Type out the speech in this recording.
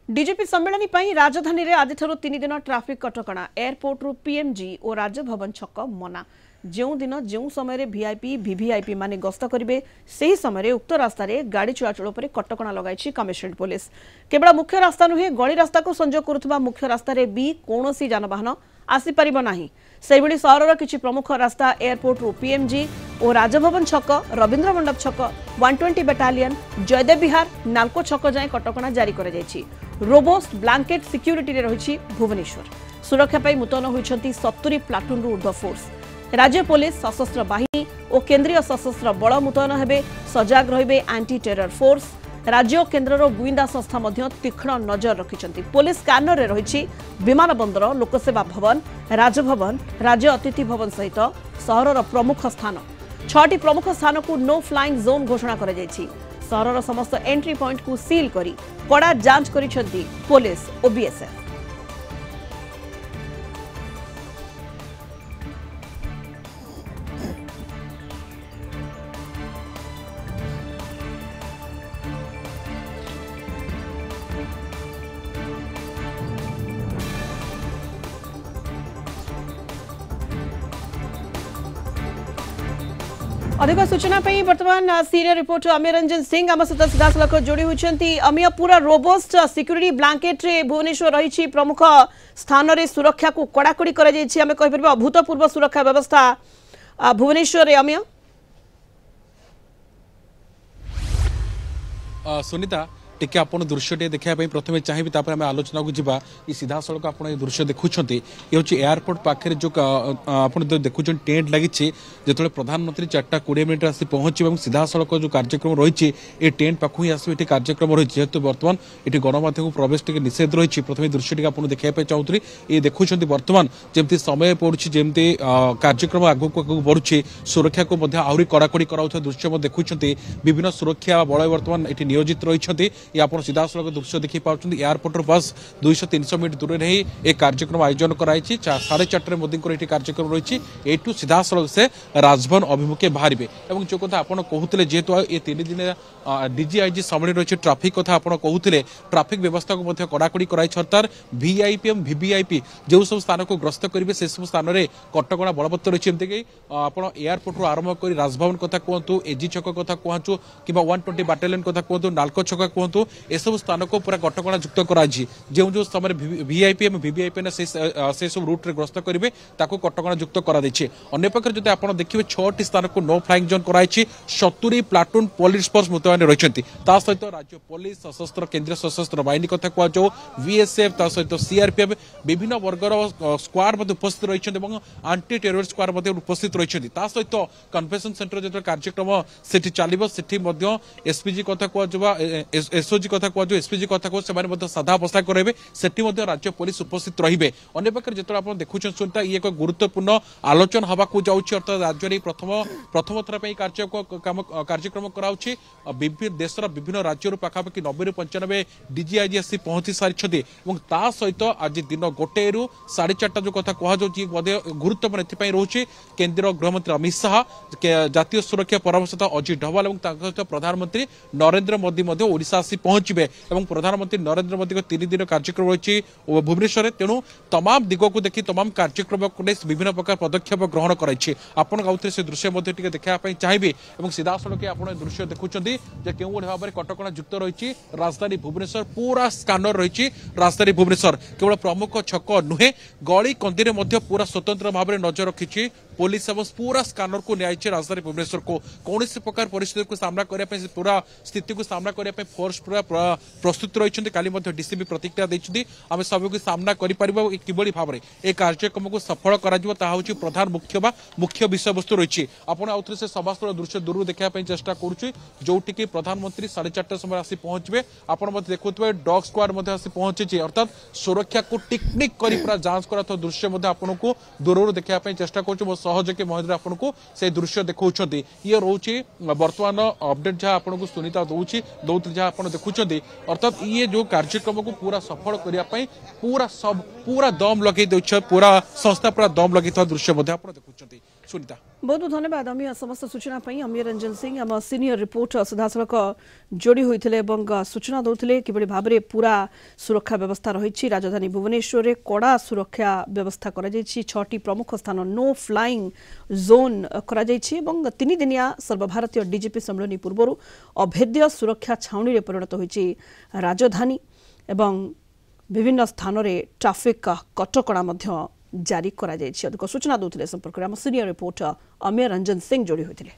DGP सम्मेलन पर राजधानी में आज 3 दिन ट्राफिक कटकणा एयरपोर्ट रु पीएमजी और राजभवन छक मना जो दिन जो समय वीआईपी वीवीआईपी माने गस्त करेंगे से ही समय उक्त रास्त गाड़ी चलाचल पर कटकणा लगाई कमिशनरेट पुलिस। केवल मुख्य रास्ता नुहे गली रास्ता को संजोग करुवा मुख्य रास्त भी कौन जानवाहन आसीपर ना। से सहर किसी प्रमुख रास्ता एयरपोर्ट रु पीएमजी और राजभवन छक रवींद्र मंडप छक 120 बेटालियन जयदेव विहार नालको छक जाए कटकणा जारी कर रोबोस्ट ब्लैंकेट सिक्यूरिटी रे रही भुवनेश्वर। सुरक्षा पाई मुतयन होती 70 प्लाटून ऊर्ध्व फोर्स। राज्य पुलिस सशस्त्र बाहिनी और केंद्रीय सशस्त्र बल मुतयन हेबे सजाग रहिबे एंटी टेरर फोर्स। राज्य और केन्द्र गुइंदा संस्था मध्य तीक्ष्ण नजर रखिछंती। पुलिस स्कैनर रे रही विमान बंदर लोकसेवा भवन राजभवन राज्य अतिथि भवन सहित सहरर प्रमुख स्थान 6टी प्रमुख स्थान को नो फ्लाइंग जोन घोषणा कर सहरर समस्त एंट्री पॉइंट को सील करी कड़ा जांच करिसेंती पुलिस और बीएसएफ। अधिक सूचना बर्तमान सीनियर रिपोर्टर अमीय रंजन सिंह आम सहित सीधासख जोड़ी होती। अमीय पूरा रोबोस्ट सिक्यूरिटी ब्लैंकेट रे भुवनेश्वर रही प्रमुख स्थान रे सुरक्षा को कड़ाकड़ी कर अभूतपूर्व सुरक्षा व्यवस्था भुवनेश्वर अमीय। सुनीता टिके आपन दृश्य देखा प्रथम चाहिए आम आलोचना को जीवा सीधा सड़क आप दृश्य देखुं ये हूँ एयरपोर्ट पाखे जो आप देखुं टेंट लगी जो प्रधानमंत्री 4:20 मिनट आसी पहुंचे सीधा सड़क जो कार्यक्रम रही ये टेंट पाखु ही आस कार्यक्रम रही जेहेतु बर्तमान ये गणमाध्यम को प्रवेश टे निषेध रही। प्रथम दृश्य आप देखा चाहूँगी ये देखुं बर्तमान जमी समय पड़ी जमी कार्यक्रम आगक आगक बढ़ुच्छे सुरक्षा को आहरी कड़ाकड़ी कराउଥିବା दृश्य देखुं विभिन्न सुरक्षा बल बर्तमान ये नियोजित रही। ये आप सीधा सड़क दृश्य देखी पार्टी एयरपोर्ट बस 200-300 मिनट दूर ही एक कार्यक्रम आयोजन कराई 4:30 मोदी कार्यक्रम रही एठू सीधा सड़क से राजभवन अभिमुखे बाहर जो कथा आप कहते जेहेतु ये 3 दिन डीजीआईजी सम्मेलन रही ट्राफिक कथा आप कहते ट्राफिक व्यवस्था को कड़ाकड़ी कराई सरकार वीआईपी और वीवीआईपी जो सब स्थान को ग्रस्त करेंगे से सब स्थान में कटकणा बलवत्तर रही जमीक आप एयरपोर्ट आरंभ कर राजभवन कथा कहतु एजी छक कथा कहतु कि 120 बाटालियन कथा कहतु नालको छक कहतु एसबू स्थान को पूरा कटकणा युक्त जो समय वीआईपी और वीवीआईपी से सब रूट रे ग्रस्त करेंगे कटकणा युक्त कर जो आप देखिए 6टी स्थान को नो फ्लाइंग जोन कराई 70 प्लाटून पुलिस फोर्स मुतयन रही सहित राज्य पुलिस सशस्त्र केंद्रीय सशस्त्र बाहिनी कथा कहु वीएसएफ सहित सीआरपीएफ विभिन्न वर्गर स्क्वाड उपस्थित रही आंटी टेरर स्क्वाड उपस्थित रही सहित कन्वेंशन सेंटर जो कार्यक्रम से चलो से एसपीजी कथा कहु एसओजी कथा कहु एसपीजी कथा कहु साधा पोशाक रहे से राज्य पुलिस उपस्थित रही। अन्य पक्षे जो आप देखुं सुनता ये एक गुरुत्वपूर्ण आलोचना हवा को जाऊँगी अर्थात राज्य में प्रथम थर कार्यक्रम कराऊँच देशर विभिन्न राज्य पाखापाखि 90-95 डीजीआईजी आसी पहुंची सारी सहित आज दिन 1 ରୁ 4:30 जो कथा कहु गुरुत्वपूर्ण एथपाई रोचे केंद्रीय गृहमंत्री अमित शाह जातीय सुरक्षा परामर्शदाता अजित डोभाल और प्रधानमंत्री नरेंद्र मोदी ओडिशा आसी पहुंचे प्रधानमंत्री नरेंद्र मोदी को 3 दिन कार्यक्रम रही भुवनेश्वर तेणु तमाम दिग को देखी तमाम कार्यक्रम को विभिन्न प्रकार पदक्षेप ग्रहण कराई आपे से दृश्य देखापी चाहिए सीधा सड़क आप दृश्य देखुं क्यों भाव में कटकणा युक्त रही राजधानी भुवनेश्वर पूरा स्कैनर रही राजधानी भुवनेश्वर केवल प्रमुख छक नुहे गली कंदी में पूरा स्वतंत्र भाव में नजर रखी पुलिस और पूरा स्कैनर को न्याय राजधानी भुवनेश्वर को कौन प्रकार परिस्थिति को सामना करने पूरा स्थिति को सामना करने फोर्स पूरा प्रस्तुत रही काली डीसीपी प्रतिक्रिया देती आम सबको सामना कर किभली भाव में यह कार्यक्रम को सफल कर प्रधान मुख्य विषय वस्तु रही आपड़ आउ से सभास्थल दृश्य दूर देखापी चेष्टा करुच्छी जोटि प्रधानमंत्री 4:30 समय आसी पहुंचे आपण देखुए डॉग स्क्वाड आसी पहुंची अर्थात सुरक्षा को टिकनिक कर पूरा जांच कर दृश्य आपको दूर देखापी चेष्टा कर सहयोगी महोदय आपको से दृश्य देखा ये रोचे बर्तमान अपडेट जहाँ आपको सुनीता दौर जहाँ आप देखुं अर्थात ये जो कार्यक्रम को पूरा सफल करने पूरा दम लगे पूरा संस्था पूरा दम लगे दृश्य आप देखुं। सुनीता बहुत बहुत धन्यवाद आम समस्त सूचना अमीय रंजन सिंह आम सीनियर रिपोर्टर सीधासख जोड़ी होते सूचना दौते कि भाव में पूरा सुरक्षा व्यवस्था रही राजधानी भुवनेश्वर में कड़ा सुरक्षा व्यवस्था कर प्रमुख स्थान नो फ्लाइंग जोन कर तीन दिनिया सर्वभारतीय डीजीपी सम्मेलन पूर्व अभेद्य सुरक्षा छाउनी में परिणत होती राजधानी एवं विभिन्न स्थान में ट्राफिक कटकणा जारी करा अधिक सूचना दूसरे संपर्क में सीनियर रिपोर्टर अमीय रंजन सिंह जोड़ी होते।